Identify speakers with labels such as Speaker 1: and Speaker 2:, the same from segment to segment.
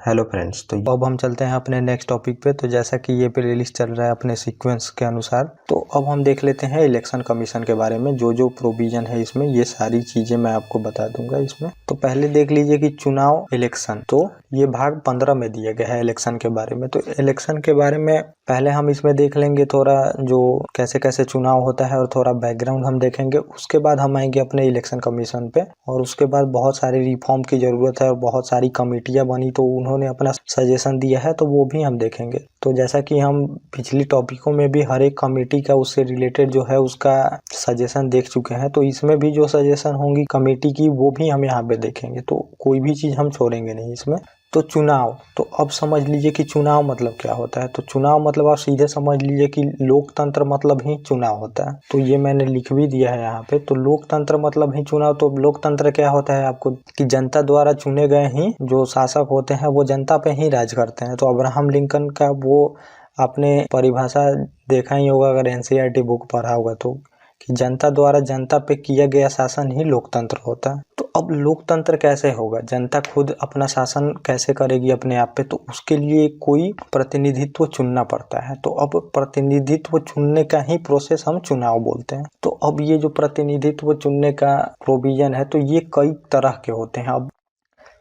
Speaker 1: Hello friends, तो अब हम चलते हैं अपने नेक्स्ट टॉपिक पे। तो जैसा कि ये प्लेलिस्ट चल रहा है अपने सीक्वेंस के अनुसार, तो अब हम देख लेते हैं इलेक्शन कमीशन के बारे में। जो जो प्रोविजन है इसमें, ये सारी चीज़ें मैं आपको बता दूंगा इसमें। तो पहले देख लीजिए कि चुनाव इलेक्शन, तो ये भाग 15 में दिया गया है इलेक्शन के बारे में। तो इलेक्शन के बारे में पहले हम इसमें देख लेंगे थोड़ा, जो कैसे कैसे चुनाव होता है और थोड़ा बैकग्राउंड हम देखेंगे। उसके बाद हम आएंगे अपने इलेक्शन कमीशन पे, और उसके बाद बहुत सारे रिफॉर्म की ज़रूरत है और बहुत सारी कमेटियाँ बनी, तो उन्होंने अपना सजेशन दिया है, तो वो भी हम देखेंगे। तो जैसा कि हम पिछली टॉपिकों में भी हर एक कमेटी का उससे रिलेटेड जो है उसका सजेशन देख चुके हैं, तो इसमें भी जो सजेशन होंगी कमेटी की वो भी हम यहाँ पे देखेंगे। तो कोई भी चीज़ हम छोड़ेंगे नहीं इसमें। तो चुनाव, तो अब समझ लीजिए कि चुनाव मतलब क्या होता है। तो चुनाव मतलब आप सीधे समझ लीजिए कि लोकतंत्र मतलब ही चुनाव होता है। तो ये मैंने लिख भी दिया है यहाँ पे। तो लोकतंत्र मतलब ही चुनाव। तो लोकतंत्र क्या होता है आपको, कि जनता द्वारा चुने गए ही जो शासक होते हैं वो जनता पे ही राज करते हैं। तो अब्राहम लिंकन का वो आपने परिभाषा देखा ही होगा अगर एनसीईआरटी बुक पढ़ा होगा तो, कि जनता द्वारा जनता पे किया गया शासन ही लोकतंत्र होता है। तो अब लोकतंत्र कैसे होगा, जनता खुद अपना शासन कैसे करेगी अपने आप पे, तो उसके लिए कोई प्रतिनिधित्व चुनना पड़ता है। तो अब प्रतिनिधित्व चुनने का ही प्रोसेस हम चुनाव बोलते हैं। तो अब ये जो प्रतिनिधित्व चुनने का प्रोविजन है, तो ये कई तरह के होते हैं। अब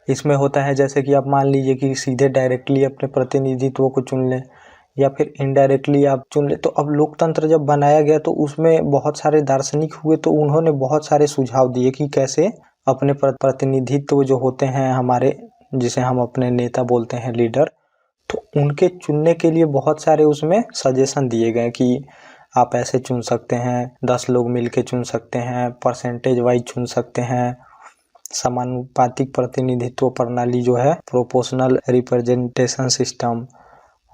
Speaker 1: इसमें होता है जैसे कि आप मान लीजिए कि सीधे डायरेक्टली अपने प्रतिनिधित्व को चुन लें, या फिर इनडायरेक्टली आप चुन ले। तो अब लोकतंत्र जब बनाया गया तो उसमें बहुत सारे दार्शनिक हुए, तो उन्होंने बहुत सारे सुझाव दिए कि कैसे अपने प्रतिनिधित्व जो होते हैं हमारे, जिसे हम अपने नेता बोलते हैं, लीडर, तो उनके चुनने के लिए बहुत सारे उसमें सजेशन दिए गए कि आप ऐसे चुन सकते हैं, 10 लोग मिलके चुन सकते हैं, परसेंटेज वाइज चुन सकते हैं, समानुपातिक प्रतिनिधित्व प्रणाली जो है, प्रोपोर्शनल रिप्रेजेंटेशन सिस्टम,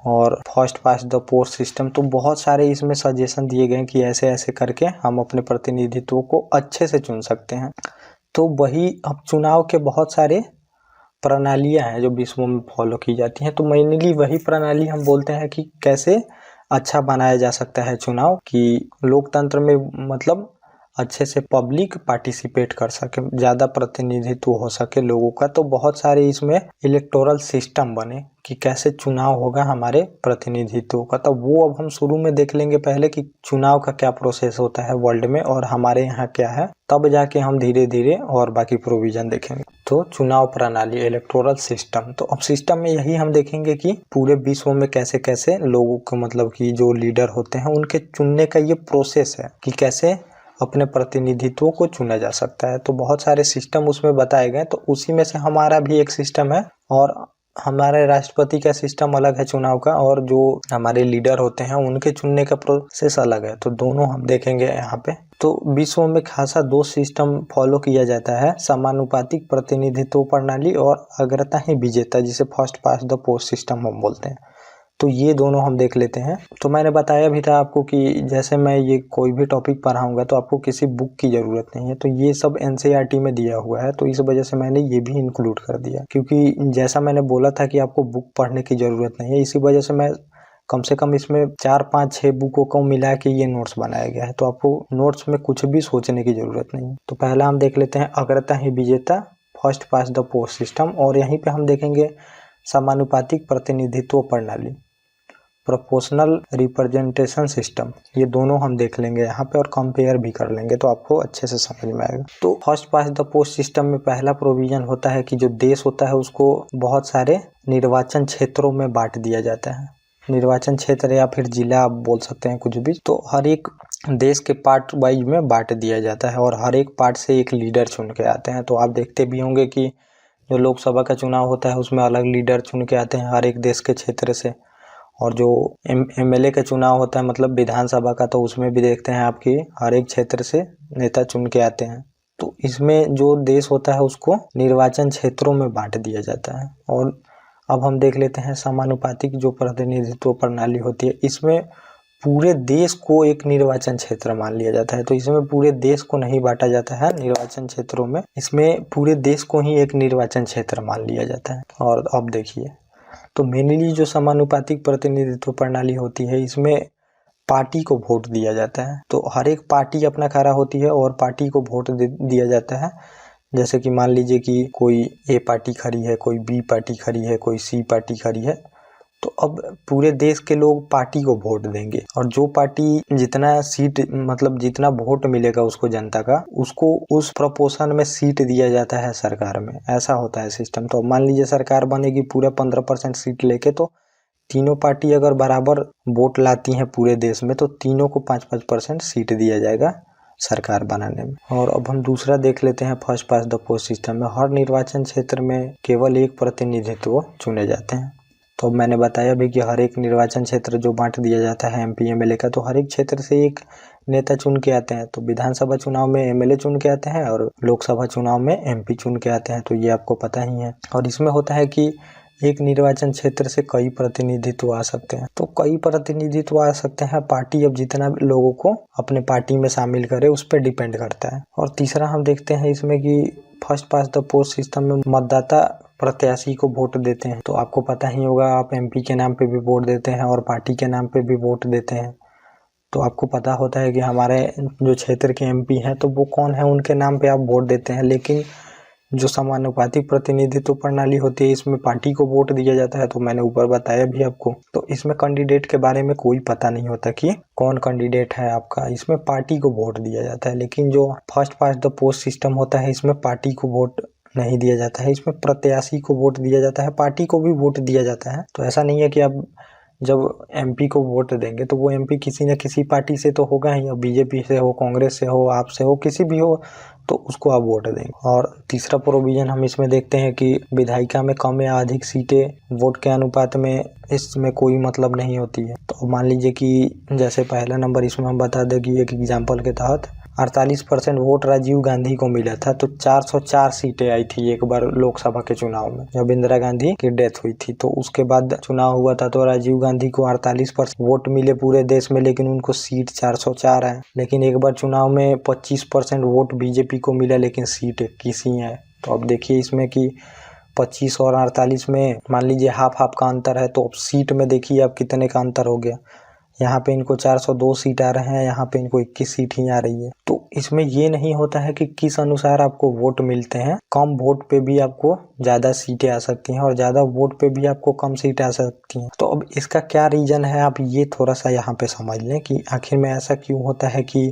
Speaker 1: और first past the post system. तो बहुत सारे इसमें सजेशन दिए गए कि ऐसे ऐसे करके हम अपने प्रतिनिधित्व को अच्छे से चुन सकते हैं। तो वही अब चुनाव के बहुत सारे प्रणालियां हैं जो विश्व में फॉलो की जाती हैं। तो मेनली वही प्रणाली हम बोलते हैं कि कैसे अच्छा बनाया जा सकता है चुनाव, कि लोकतंत्र में मतलब अच्छे से पब्लिक पार्टिसिपेट कर सके, ज़्यादा प्रतिनिधित्व हो सके लोगों का। तो बहुत सारे इसमें इलेक्टोरल सिस्टम बने कि कैसे चुनाव होगा हमारे प्रतिनिधित्व का। तो वो अब हम शुरू में देख लेंगे पहले कि चुनाव का क्या प्रोसेस होता है वर्ल्ड में और हमारे यहाँ क्या है, तब जाके हम धीरे धीरे और बाकी प्रोविजन देखेंगे। तो चुनाव प्रणाली, इलेक्टोरल सिस्टम, तो अब सिस्टम में यही हम देखेंगे कि पूरे विश्व में कैसे कैसे लोगों को, मतलब कि जो लीडर होते हैं उनके चुनने का ये प्रोसेस है कि कैसे अपने प्रतिनिधित्व को चुना जा सकता है। तो बहुत सारे सिस्टम उसमें बताए गए। तो उसी में से हमारा भी एक सिस्टम है, और हमारे राष्ट्रपति का सिस्टम अलग है चुनाव का, और जो हमारे लीडर होते हैं उनके चुनने का प्रोसेस अलग है। तो दोनों हम देखेंगे यहाँ पे। तो विश्व में खासा 2 सिस्टम फॉलो किया जाता है, समानुपातिक प्रतिनिधित्व प्रणाली और अग्रता ही विजेता, जिसे first past the post system हम बोलते हैं। तो ये दोनों हम देख लेते हैं। तो मैंने बताया भी था आपको कि जैसे मैं ये कोई भी टॉपिक पढ़ाऊंगा तो आपको किसी बुक की ज़रूरत नहीं है। तो ये सब एनसीईआरटी में दिया हुआ है, तो इस वजह से मैंने ये भी इंक्लूड कर दिया, क्योंकि जैसा मैंने बोला था कि आपको बुक पढ़ने की ज़रूरत नहीं है, इसी वजह से मैं कम से कम इसमें 4, 5, 6 बुकों को मिला के ये नोट्स बनाया गया है। तो आपको नोट्स में कुछ भी सोचने की ज़रूरत नहीं है। तो पहला हम देख लेते हैं अग्रता ही विजेता, first past the post system, और यहीं पे हम देखेंगे समानुपातिक प्रतिनिधित्व प्रणाली, प्रोपोर्शनल रिप्रेजेंटेशन सिस्टम। ये दोनों हम देख लेंगे यहाँ पे और कंपेयर भी कर लेंगे, तो आपको अच्छे से समझ में आएगा। तो first past the post system में पहला प्रोविजन होता है कि जो देश होता है उसको बहुत सारे निर्वाचन क्षेत्रों में बांट दिया जाता है। निर्वाचन क्षेत्र या फिर जिला आप बोल सकते हैं, कुछ भी। तो हर एक देश के पार्ट वाइज में बांट दिया जाता है, और हर एक पार्ट से एक लीडर चुन के आते हैं। तो आप देखते भी होंगे कि जो लोकसभा का चुनाव होता है उसमें अलग लीडर चुन के आते हैं हर एक देश के क्षेत्र से, और जो एमएलए का चुनाव होता है मतलब विधानसभा का, तो उसमें भी देखते हैं आपकी हर एक क्षेत्र से नेता चुन के आते हैं। तो इसमें जो देश होता है उसको निर्वाचन क्षेत्रों में बांट दिया जाता है। और अब हम देख लेते हैं समानुपातिक जो प्रतिनिधित्व प्रणाली होती है, इसमें पूरे देश को एक निर्वाचन क्षेत्र मान लिया जाता है। तो इसमें पूरे देश को नहीं बांटा जाता है निर्वाचन क्षेत्रों में, इसमें पूरे देश को ही एक निर्वाचन क्षेत्र मान लिया जाता है। और अब देखिए, तो मेनली जो समानुपातिक प्रतिनिधित्व प्रणाली होती है इसमें पार्टी को वोट दिया जाता है। तो हर एक पार्टी अपना खड़ा होती है और पार्टी को वोट दिया जाता है, जैसे कि मान लीजिए कि कोई ए पार्टी खड़ी है, कोई बी पार्टी खड़ी है, कोई सी पार्टी खड़ी है, तो अब पूरे देश के लोग पार्टी को वोट देंगे और जो पार्टी जितना सीट मतलब जितना वोट मिलेगा उसको जनता का, उसको उस प्रोपोर्शन में सीट दिया जाता है सरकार में। ऐसा होता है सिस्टम। तो मान लीजिए सरकार बनेगी पूरा 15% सीट लेके, तो तीनों पार्टी अगर बराबर वोट लाती हैं पूरे देश में तो तीनों को 5-5% सीट दिया जाएगा सरकार बनाने में। और अब हम दूसरा देख लेते हैं first pass the post system में। हर निर्वाचन क्षेत्र में केवल एक प्रतिनिधित्व चुने जाते हैं। तो मैंने बताया भी कि हर एक निर्वाचन क्षेत्र जो बांट दिया जाता है एमपी एमएलए का, तो हर एक क्षेत्र से एक नेता चुन के आते हैं। तो विधानसभा चुनाव में एमएलए चुन के आते हैं और लोकसभा चुनाव में एमपी चुन के आते हैं, तो ये आपको पता ही है। और इसमें होता है कि एक निर्वाचन क्षेत्र से कई प्रतिनिधित्व आ सकते हैं। तो कई प्रतिनिधित्व आ सकते हैं, पार्टी अब जितना लोगों को अपने पार्टी में शामिल करे उस पर डिपेंड करता है। और तीसरा हम देखते हैं इसमें कि first pass the post system में मतदाता प्रत्याशी को वोट देते हैं। तो आपको पता ही होगा, आप एमपी के नाम पे भी वोट देते हैं और पार्टी के नाम पे भी वोट देते हैं। तो आपको पता होता है कि हमारे जो क्षेत्र के एमपी हैं तो वो कौन है, उनके नाम पे आप वोट देते हैं। लेकिन जो समानुपातिक प्रतिनिधित्व प्रणाली होती है इसमें पार्टी को वोट दिया जाता है। तो मैंने ऊपर बताया भी आपको। तो इसमें कैंडिडेट के बारे में कोई पता नहीं होता कि कौन कैंडिडेट है आपका, इसमें पार्टी को वोट दिया जाता है। लेकिन जो first past the post system होता है इसमें पार्टी को वोट नहीं दिया जाता है, इसमें प्रत्याशी को वोट दिया जाता है, पार्टी को भी वोट दिया जाता है। तो ऐसा नहीं है कि आप जब एमपी को वोट देंगे तो वो एमपी किसी न किसी पार्टी से तो होगा ही, अब बीजेपी से हो, कांग्रेस से हो, आप से हो, किसी भी हो, तो उसको आप वोट देंगे। और तीसरा प्रोविजन हम इसमें देखते हैं कि विधायिका में कम या अधिक सीटें वोट के अनुपात में इसमें कोई मतलब नहीं होती है। तो मान लीजिए कि जैसे पहला नंबर इसमें हम बता दें कि एक एग्जाम्पल के तहत 48% वोट राजीव गांधी को मिला था, तो 404 सीटें आई थी एक बार लोकसभा के चुनाव में जब इंदिरा गांधी की डेथ हुई थी। तो उसके बाद चुनाव हुआ था तो राजीव गांधी को 48% वोट मिले पूरे देश में, लेकिन उनको सीट 404 है। लेकिन एक बार चुनाव में 25% वोट बीजेपी को मिला, लेकिन सीट 21 ही है। तो अब देखिए इसमें कि 25 और 48 में मान लीजिए हाफ का अंतर है, तो अब सीट में देखिए अब कितने का अंतर हो गया। यहाँ पे इनको 402 सीट आ रहे हैं, यहाँ पे इनको 21 सीट ही आ रही है। तो इसमें ये नहीं होता है कि किस अनुसार आपको वोट मिलते हैं, कम वोट पे भी आपको ज़्यादा सीटें आ सकती हैं और ज़्यादा वोट पे भी आपको कम सीटें आ सकती हैं। तो अब इसका क्या रीज़न है, आप ये थोड़ा सा यहाँ पे समझ लें कि आखिर में ऐसा क्यों होता है कि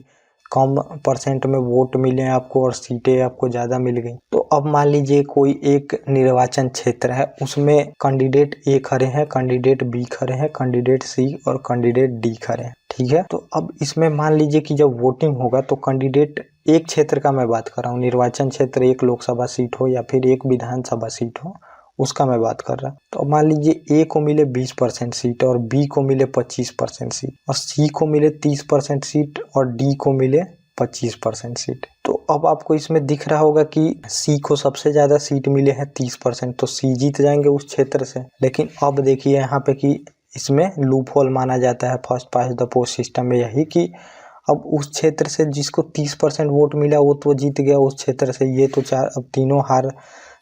Speaker 1: कम परसेंट में वोट मिले आपको और सीटें आपको ज़्यादा मिल गई। तो अब मान लीजिए कोई एक निर्वाचन क्षेत्र है, उसमें कैंडिडेट ए खड़े हैं, कैंडिडेट बी खड़े हैं, कैंडिडेट सी और कैंडिडेट डी खड़े हैं, ठीक है। तो अब इसमें मान लीजिए कि जब वोटिंग होगा तो कैंडिडेट एक क्षेत्र का मैं बात कर रहा हूँ, निर्वाचन क्षेत्र एक लोकसभा सीट हो या फिर एक विधानसभा सीट हो, उसका मैं बात कर रहा हूँ। तो मान लीजिए ए को मिले 20% सीट और बी को मिले 25% सीट और सी को मिले 30% सीट और डी को मिले 25% सीट। तो अब आपको इसमें दिख रहा होगा कि सी को सबसे ज़्यादा सीट मिले हैं 30%, तो सी जीत जाएंगे उस क्षेत्र से। लेकिन अब देखिए यहाँ पे कि इसमें लूप होल माना जाता है first past the post system में, यही कि अब उस क्षेत्र से जिसको 30% वोट मिला वो तो जीत गया उस क्षेत्र से। ये तो अब तीनों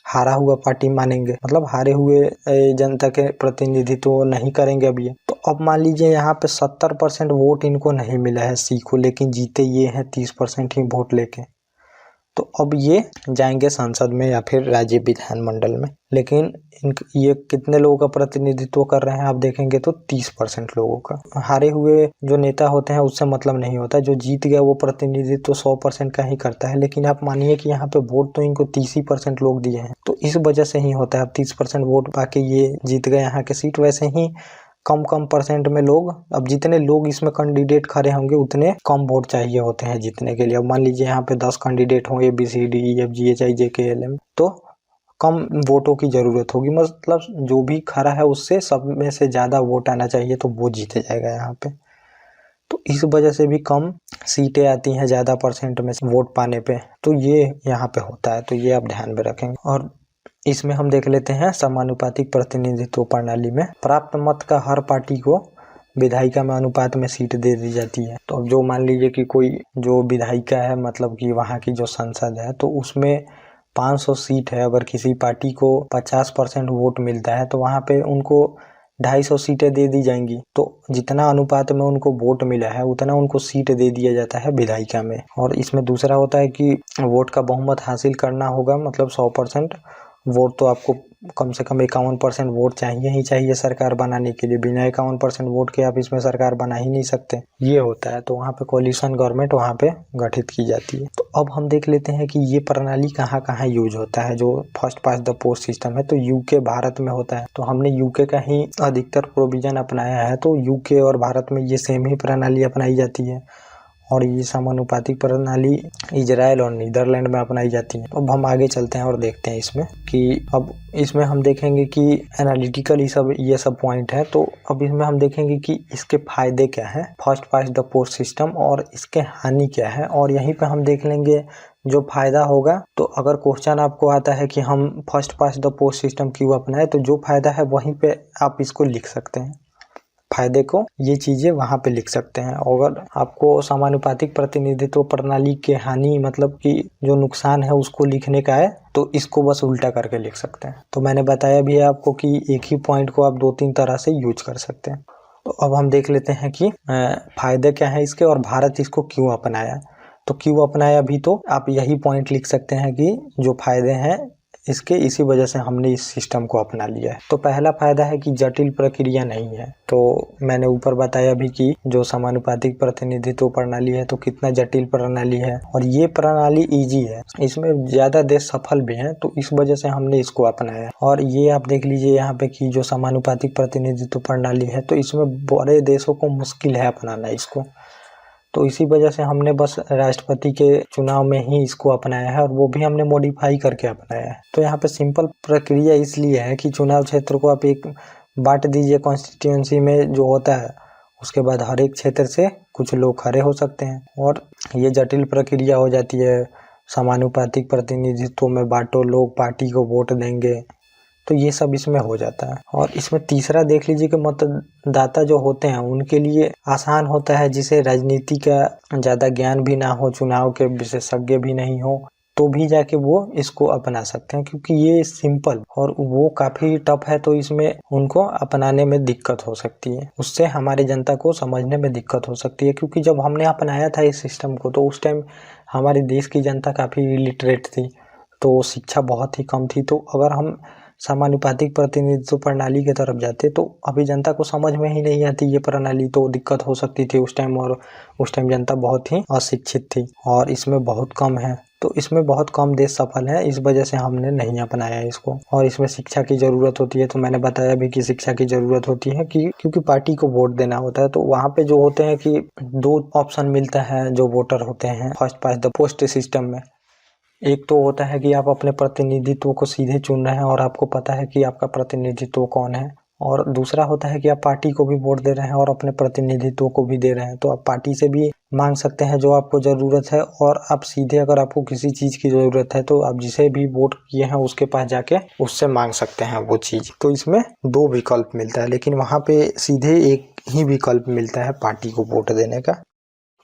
Speaker 1: हारा हुआ पार्टी मानेंगे, मतलब हारे हुए जनता के प्रतिनिधित्व नहीं करेंगे अब ये। तो अब मान लीजिए यहाँ पे 70% वोट इनको नहीं मिला है सी को, लेकिन जीते ये हैं 30% ही वोट लेके। तो अब ये जाएंगे संसद में या फिर राज्य विधानमंडल में। लेकिन ये कितने लोगों का प्रतिनिधित्व कर रहे हैं आप देखेंगे तो 30% लोगों का। हारे हुए जो नेता होते हैं उससे मतलब नहीं होता, जो जीत गया वो प्रतिनिधित्व 100% का ही करता है। लेकिन आप मानिए कि यहाँ पे वोट तो इनको 30% लोग दिए हैं, तो इस वजह से ही होता है। अब 30% वोट पाके ये जीत गए यहाँ के सीट। वैसे ही कम परसेंट में लोग, अब जितने लोग इसमें कैंडिडेट खड़े होंगे उतने कम वोट चाहिए होते हैं जीतने के लिए। अब मान लीजिए यहाँ पे 10 कैंडिडेट होंगे ABCDEFGHIJKLM, तो कम वोटों की जरूरत होगी, मतलब जो भी खड़ा है उससे सब में से ज़्यादा वोट आना चाहिए तो वो जीते जाएगा यहाँ पे। तो इस वजह से भी कम सीटें आती हैं ज़्यादा परसेंट में वोट पाने पे, तो ये यहाँ पे होता है। तो ये आप ध्यान में रखेंगे। और इसमें हम देख लेते हैं समानुपातिक प्रतिनिधित्व प्रणाली में प्राप्त मत का हर पार्टी को विधायिका में अनुपात में सीट दे दी जाती है। तो अब जो मान लीजिए कि कोई जो विधायिका है, मतलब कि वहाँ की जो संसद है, तो उसमें 500 सीट है। अगर किसी पार्टी को 50% वोट मिलता है तो वहाँ पे उनको 250 सीटें दे दी जाएंगी, तो जितना अनुपात में उनको वोट मिला है उतना उनको सीट दे दिया जाता है विधायिका में। और इसमें दूसरा होता है कि वोट का बहुमत हासिल करना होगा, मतलब 100% वोट, तो आपको कम से कम 51% वोट चाहिए ही चाहिए सरकार बनाने के लिए। बिना 51% वोट के आप इसमें सरकार बना ही नहीं सकते, ये होता है। तो वहाँ पे कोलिशन गवर्नमेंट वहाँ पे गठित की जाती है। तो अब हम देख लेते हैं कि ये प्रणाली कहाँ कहाँ यूज होता है, जो first past the post system है। तो यूके भारत में होता है, तो हमने यूके का ही अधिकतर प्रोविजन अपनाया है। तो यूके और भारत में ये सेम ही प्रणाली अपनाई जाती है, और ये समानुपातिक प्रणाली इजराइल और नीदरलैंड में अपनाई जाती है। अब हम आगे चलते हैं और देखते हैं इसमें कि अब इसमें हम देखेंगे कि एनालिटिकल ये सब पॉइंट है। तो अब इसमें हम देखेंगे कि इसके फायदे क्या है, first past the post system, और इसके हानि क्या है। और यहीं पे हम देख लेंगे जो फायदा होगा। तो अगर क्वेश्चन आपको आता है कि हम first past the post system क्यों अपनाए, तो जो फायदा है वहीं पे आप इसको लिख सकते हैं, फायदे को, ये चीजें वहां पे लिख सकते हैं। अगर आपको समानुपातिक प्रतिनिधित्व प्रणाली के हानि, मतलब कि जो नुकसान है उसको लिखने का है, तो इसको बस उल्टा करके लिख सकते हैं। तो मैंने बताया भी है आपको कि एक ही पॉइंट को आप 2-3 तरह से यूज कर सकते हैं। तो अब हम देख लेते हैं कि फायदे क्या है इसके, और भारत इसको क्यों अपनाया। तो क्यों अपनाया, भी तो आप यही पॉइंट लिख सकते हैं कि जो फायदे हैं इसके, इसी वजह से हमने इस सिस्टम को अपना लिया है। तो पहला फायदा है कि जटिल प्रक्रिया नहीं है। तो मैंने ऊपर बताया भी कि जो समानुपातिक प्रतिनिधित्व प्रणाली है तो कितना जटिल प्रणाली है, और ये प्रणाली इजी है, इसमें ज्यादा देश सफल भी हैं, तो इस वजह से हमने इसको अपनाया। और ये आप देख लीजिए यहाँ पे कि जो समानुपातिक प्रतिनिधित्व प्रणाली है, तो इसमें बड़े देशों को मुश्किल है अपनाना इसको, तो इसी वजह से हमने बस राष्ट्रपति के चुनाव में ही इसको अपनाया है, और वो भी हमने मॉडिफाई करके अपनाया है। तो यहाँ पे सिंपल प्रक्रिया इसलिए है कि चुनाव क्षेत्र को आप एक बांट दीजिए कॉन्स्टिट्यूएंसी में जो होता है, उसके बाद हर एक क्षेत्र से कुछ लोग खड़े हो सकते हैं, और ये जटिल प्रक्रिया हो जाती है। समानुपातिक प्रतिनिधित्व में बांटो, लोग पार्टी को वोट देंगे, तो ये सब इसमें हो जाता है। और इसमें तीसरा देख लीजिए कि मतदाता जो होते हैं उनके लिए आसान होता है, जिसे राजनीति का ज़्यादा ज्ञान भी ना हो, चुनाव के विशेषज्ञ भी नहीं हो, तो भी जाके वो इसको अपना सकते हैं, क्योंकि ये सिंपल और वो काफ़ी टफ है, तो इसमें उनको अपनाने में दिक्कत हो सकती है, उससे हमारे जनता को समझने में दिक्कत हो सकती है। क्योंकि जब हमने अपनाया था इस सिस्टम को, तो उस टाइम हमारे देश की जनता काफ़ी इलिटरेट थी, तो शिक्षा बहुत ही कम थी। तो अगर हम समानुपातिक प्रतिनिधित्व प्रणाली की तरफ जाते तो अभी जनता को समझ में ही नहीं आती ये प्रणाली, तो दिक्कत हो सकती थी उस टाइम। और उस टाइम जनता बहुत ही अशिक्षित थी, और इसमें बहुत कम है, तो इसमें बहुत कम देश सफल है, इस वजह से हमने नहीं अपनाया इसको। और इसमें शिक्षा की ज़रूरत होती है, तो मैंने बताया भी कि शिक्षा की ज़रूरत होती है कि क्योंकि पार्टी को वोट देना होता है। तो वहाँ पे जो होते हैं कि 2 ऑप्शन मिलता है जो वोटर होते हैं first past the post system में। एक तो होता है कि आप अपने प्रतिनिधित्व को सीधे चुन रहे हैं और आपको पता है कि आपका प्रतिनिधित्व कौन है, और दूसरा होता है कि आप पार्टी को भी वोट दे रहे हैं और अपने प्रतिनिधित्व को भी दे रहे हैं। तो आप पार्टी से भी मांग सकते हैं जो आपको ज़रूरत है, और आप सीधे अगर आपको किसी चीज़ की ज़रूरत है तो आप जिसे भी वोट किए हैं उसके पास जाके उससे मांग सकते हैं वो चीज़। तो इसमें 2 विकल्प मिलता है, लेकिन वहाँ पे सीधे एक ही विकल्प मिलता है पार्टी को वोट देने का।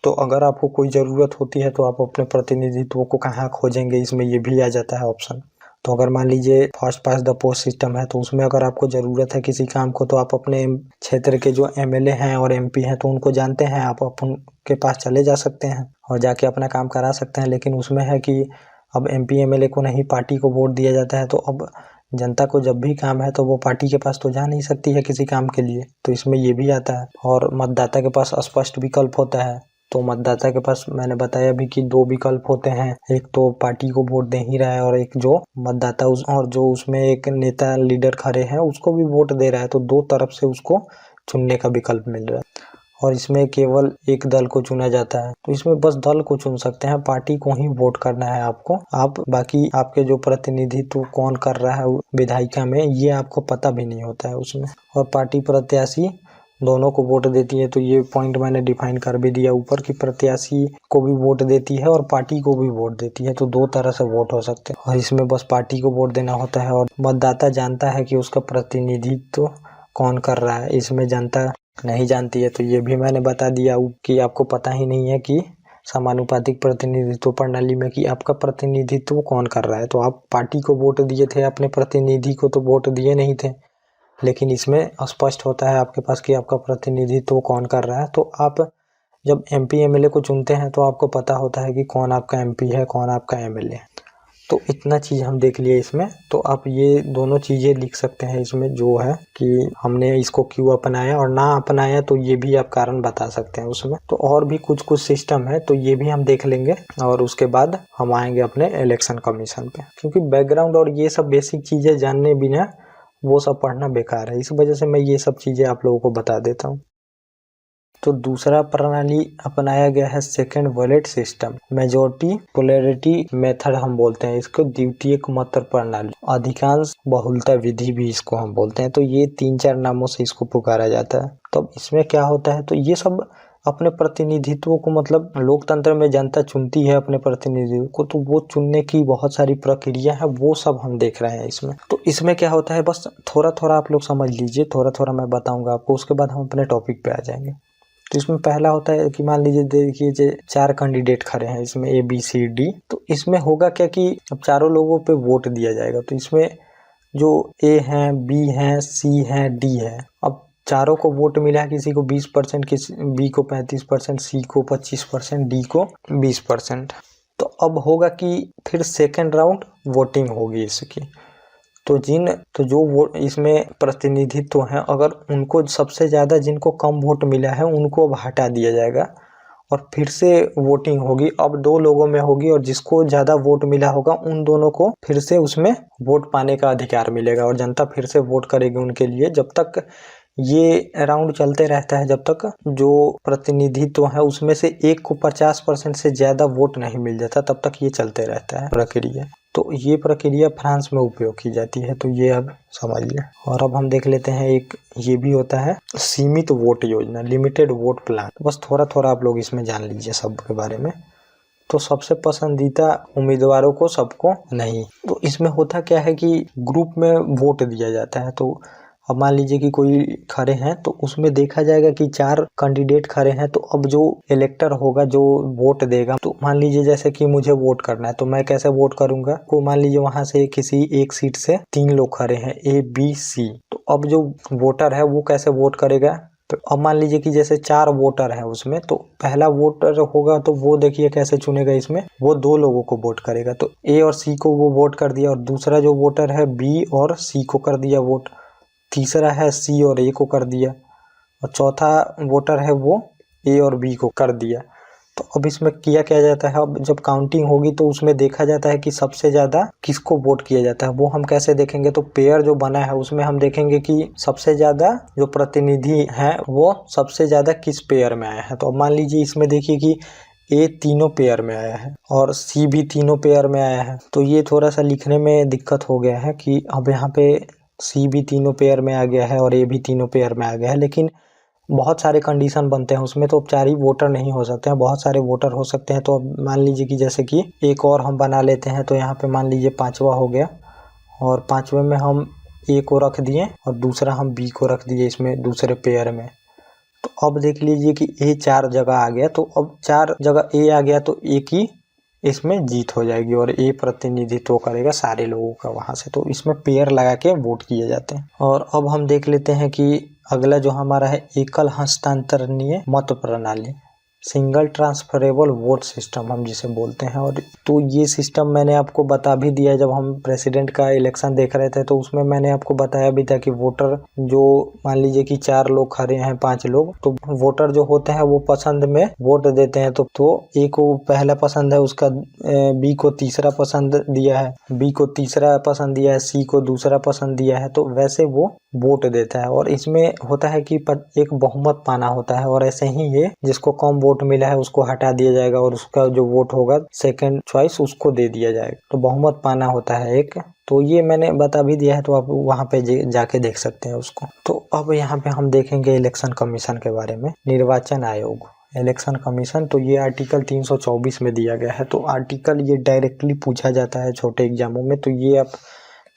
Speaker 1: तो अगर आपको कोई ज़रूरत होती है तो आप अपने प्रतिनिधित्व को कहाँ खोजेंगे, इसमें ये भी आ जाता है ऑप्शन। तो अगर मान लीजिए first past the post system है, तो उसमें अगर आपको ज़रूरत है किसी काम को, तो आप अपने क्षेत्र के जो एमएलए हैं और एमपी हैं तो उनको जानते हैं, आप उनके पास चले जा सकते हैं और जाके अपना काम करा सकते हैं। लेकिन उसमें है कि अब एमपी एमएलए को नहीं, पार्टी को वोट दिया जाता है, तो अब जनता को जब भी काम है तो वो पार्टी के पास तो जा नहीं सकती है किसी काम के लिए, तो इसमें ये भी आता है। और मतदाता के पास स्पष्ट विकल्प होता है, तो मतदाता के पास मैंने बताया भी कि 2 विकल्प होते हैं, एक तो पार्टी को वोट दे ही रहा है, और एक जो मतदाता और जो उसमें एक नेता लीडर खड़े हैं उसको भी वोट दे रहा है, तो 2 तरफ से उसको चुनने का विकल्प मिल रहा है। और इसमें केवल एक दल को चुना जाता है, तो इसमें बस दल को चुन सकते हैं, पार्टी को ही वोट करना है आपको। आप बाकी आपके जो प्रतिनिधित्व कौन कर रहा है विधायिका में, ये आपको पता भी नहीं होता है उसमें। और पार्टी प्रत्याशी दोनों को वोट देती है, तो ये पॉइंट मैंने डिफाइन कर भी दिया ऊपर कि प्रत्याशी को भी वोट देती है और पार्टी को भी वोट देती है, तो 2 तरह से वोट हो सकते हैं। और इसमें बस पार्टी को वोट देना होता है, और मतदाता जानता है कि उसका प्रतिनिधित्व कौन कर रहा है, इसमें जनता नहीं जानती है। तो ये भी मैंने बता दिया कि आपको पता ही नहीं है कि समानुपातिक प्रतिनिधित्व प्रणाली में कि आपका प्रतिनिधित्व कौन कर रहा है। तो आप पार्टी को वोट दिए थे, अपने प्रतिनिधि को तो वोट दिए नहीं थे, लेकिन इसमें स्पष्ट होता है आपके पास कि आपका प्रतिनिधित्व कौन कर रहा है। तो आप जब MP MLA को चुनते हैं तो आपको पता होता है कि कौन आपका MP है, कौन आपका MLA। तो इतना चीज़ हम देख लिए इसमें। तो आप ये दोनों चीज़ें लिख सकते हैं इसमें, जो है कि हमने इसको क्यों अपनाया और ना अपनाया, तो ये भी आप कारण बता सकते हैं उसमें। तो और भी कुछ कुछ सिस्टम है, तो ये भी हम देख लेंगे और उसके बाद हम आएंगे अपने इलेक्शन कमीशन पे, क्योंकि बैकग्राउंड और ये सब बेसिक चीज़ें जानने बिना वो सब पढ़ना बेकार है। इस वजह से मैं ये सब चीज़ें आप लोगों को बता देता हूँ। तो दूसरा प्रणाली अपनाया गया है second valid system, majority polarity method हम बोलते हैं इसको, द्वितीयक मत प्रणाली, अधिकांश बहुलता विधि भी इसको हम बोलते हैं। तो ये 3-4 नामों से इसको पुकारा जाता है। तो इसमें क्या होता है, तो ये सब अपने प्रतिनिधित्व को, मतलब लोकतंत्र में जनता चुनती है अपने प्रतिनिधित्व को, तो वो चुनने की बहुत सारी प्रक्रिया है, वो सब हम देख रहे हैं इसमें। तो इसमें क्या होता है, बस थोड़ा थोड़ा आप लोग समझ लीजिए, थोड़ा थोड़ा मैं बताऊंगा आपको, उसके बाद हम अपने टॉपिक पे आ जाएंगे। तो इसमें पहला होता है कि मान लीजिए, देखिए 4 कैंडिडेट खड़े हैं इसमें ABCD। तो इसमें होगा क्या कि अब चारों लोगों पे वोट दिया जाएगा। तो इसमें जो A हैं, B हैं, C हैं, D है, अब चारों को वोट मिला है, किसी को 20%, किसी B को 35%, C को 25%, D को 20%। तो अब होगा कि फिर सेकेंड राउंड वोटिंग होगी इसकी। तो जो वोट इसमें प्रतिनिधित्व हैं, अगर उनको सबसे ज़्यादा जिनको कम वोट मिला है उनको अब हटा दिया जाएगा और फिर से वोटिंग होगी। अब 2 लोगों में होगी और जिसको ज़्यादा वोट मिला होगा उन दोनों को फिर से उसमें वोट पाने का अधिकार मिलेगा और जनता फिर से वोट करेगी उनके लिए। जब तक ये राउंड चलते रहता है, जब तक जो प्रतिनिधित्व है उसमें से एक को 50% से ज़्यादा वोट नहीं मिल जाता, तब तक ये चलते रहता है प्रक्रिया। तो ये प्रक्रिया फ्रांस में उपयोग की जाती है, तो ये अब समझिए। और अब हम देख लेते हैं, एक ये भी होता है सीमित वोट योजना, लिमिटेड वोट प्लान। बस थोड़ा थोड़ा आप लोग इसमें जान लीजिए सब के बारे में। तो सबसे पसंदीदा उम्मीदवारों को, सबको नहीं। तो इसमें होता क्या है कि ग्रुप में वोट दिया जाता है। तो अब मान लीजिए कि कोई खड़े हैं, तो उसमें देखा जाएगा कि 4 कैंडिडेट खड़े हैं। तो अब जो इलेक्टर होगा, जो वोट देगा, तो मान लीजिए जैसे कि मुझे वोट करना है, तो मैं कैसे वोट करूंगा, को मान लीजिए वहां से किसी एक सीट से 3 लोग खड़े हैं, ABC। तो अब जो वोटर है वो कैसे वोट करेगा, तो अब मान लीजिए कि जैसे 4 वोटर हैं उसमें, तो पहला वोटर होगा तो वो देखिए कैसे चुनेगा, इसमें वो 2 लोगों को वोट करेगा। तो A और C को वो वोट कर दिया, और दूसरा जो वोटर है B और C को कर दिया वोट, तीसरा है C और A को कर दिया, और चौथा वोटर है वो A और B को कर दिया। तो अब इसमें किया क्या जाता है, अब जब काउंटिंग होगी तो उसमें देखा जाता है कि सबसे ज़्यादा किसको वोट किया जाता है। वो हम कैसे देखेंगे, तो पेयर जो बना है उसमें हम देखेंगे कि सबसे ज़्यादा जो प्रतिनिधि हैं वो सबसे ज़्यादा किस पेयर में आया है। तो अब मान लीजिए इसमें देखिए कि A तीनों पेयर में आया है और C भी तीनों पेयर में आया है। तो ये थोड़ा सा लिखने में दिक्कत हो गया है कि अब यहाँ पे C भी तीनों पेयर में आ गया है और A भी तीनों पेयर में आ गया है, लेकिन बहुत सारे कंडीशन बनते हैं उसमें। तो अब 4 ही वोटर नहीं हो सकते हैं, बहुत सारे वोटर हो सकते हैं। तो अब मान लीजिए कि जैसे कि एक और हम बना लेते हैं, तो यहाँ पे मान लीजिए 5वां हो गया, और 5वें में हम A को रख दिए और दूसरा हम B को रख दिए इसमें दूसरे पेयर में। तो अब देख लीजिए कि A 4 जगह आ गया, तो अब 4 जगह A आ गया, तो A की इसमें जीत हो जाएगी और A प्रतिनिधित्व करेगा सारे लोगों का वहां से। तो इसमें पेयर लगा के वोट किए जाते हैं। और अब हम देख लेते हैं कि अगला जो हमारा है एकल हस्तांतरणीय मत प्रणाली, सिंगल ट्रांसफरेबल वोट सिस्टम हम जिसे बोलते हैं। और तो ये सिस्टम मैंने आपको बता भी दिया, जब हम प्रेसिडेंट का इलेक्शन देख रहे थे तो उसमें मैंने आपको बताया भी था कि वोटर जो मान लीजिए कि 4 लोग खड़े हैं, 5 लोग, तो वोटर जो होते हैं वो पसंद में वोट देते हैं। तो ए को पहला पसंद है उसका, बी को तीसरा पसंद दिया है, बी को तीसरा पसंद दिया है, सी को दूसरा पसंद दिया है, तो वैसे वो वोट देता है। और इसमें होता है कि एक बहुमत पाना होता है, और ऐसे ही ये जिसको कम वोट मिला है उसको हटा दिया जाएगा और उसका जो वोट होगा सेकंड चॉइस उसको दे दिया जाएगा। तो बहुमत पाना होता है एक। तो ये मैंने बता भी दिया है, तो आप वहाँ पे जाके देख सकते हैं उसको। तो अब यहाँ पे हम देखेंगे इलेक्शन कमीशन के बारे में। निर्वाचन आयोग, इलेक्शन कमीशन, तो ये आर्टिकल 324 में दिया गया है। तो आर्टिकल ये डायरेक्टली पूछा जाता है छोटे एग्जामों में, तो ये आप